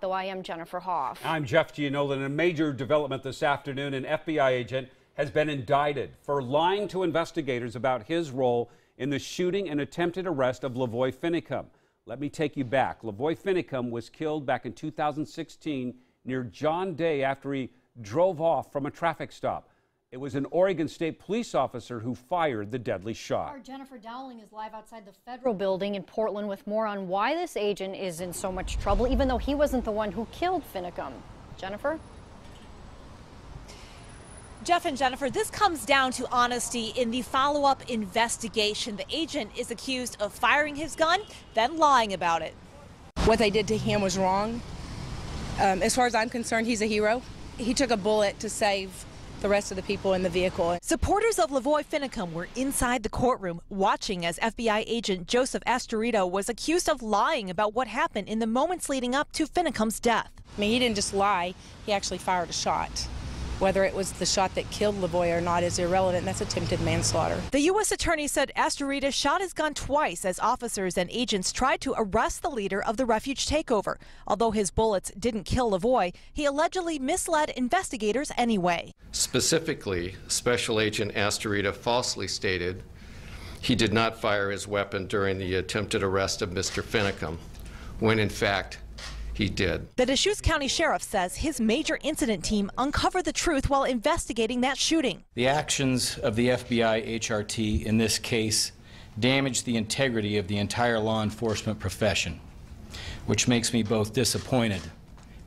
Though I am Jennifer Hoff. I'm Jeff Gianola. In a major development this afternoon, an FBI agent has been indicted for lying to investigators about his role in the shooting and attempted arrest of Lavoy Finicum. Let me take you back. Lavoy Finicum was killed back in 2016 near John Day after he drove off from a traffic stop. It was an Oregon State police officer who fired the deadly shot. Our Jennifer Dowling is live outside the federal building in Portland with more on why this agent is in so much trouble, even though he wasn't the one who killed Finicum. Jennifer? Jeff and Jennifer, this comes down to honesty in the follow-up investigation. The agent is accused of firing his gun, then lying about it. What they did to him was wrong. As far as I'm concerned, he's a hero. He took a bullet to save the rest of the people in the vehicle. Supporters of Lavoy Finicum were inside the courtroom watching as FBI agent Joseph Astorito was accused of lying about what happened in the moments leading up to Finicum's death. I mean, he didn't just lie, he actually fired a shot. Whether it was the shot that killed Lavoy or not is irrelevant. That's attempted manslaughter. The U.S. attorney said Astorita shot his gun twice as officers and agents tried to arrest the leader of the refuge takeover. Although his bullets didn't kill Lavoy, he allegedly misled investigators anyway. Specifically, Special Agent Astorita falsely stated he did not fire his weapon during the attempted arrest of Mr. Finicum, when in fact he did. The Deschutes County Sheriff says his major incident team uncovered the truth while investigating that shooting. The actions of the FBI HRT in this case damaged the integrity of the entire law enforcement profession, which makes me both disappointed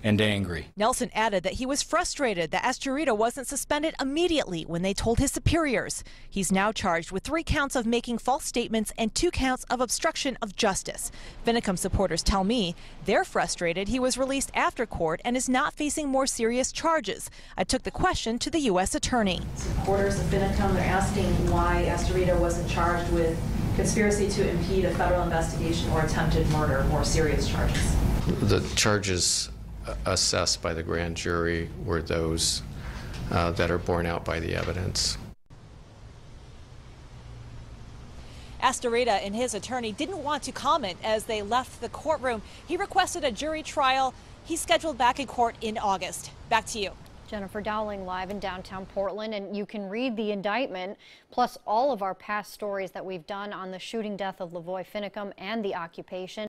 and angry. Nelson added that he was frustrated that Astorita wasn't suspended immediately when they told his superiors. He's now charged with 3 counts of making false statements and 2 counts of obstruction of justice. Finicum supporters tell me they're frustrated he was released after court and is not facing more serious charges. I took the question to the U.S. attorney. Supporters of Finicum are asking why Astorita wasn't charged with conspiracy to impede a federal investigation or attempted murder, more serious charges. The charges assessed by the grand jury were those that are borne out by the evidence. Astorita and his attorney didn't want to comment as they left the courtroom. He requested a jury trial. He's scheduled back in court in August. Back to you. Jennifer Dowling live in downtown Portland, and you can read the indictment plus all of our past stories that we've done on the shooting death of Lavoy Finicum and the occupation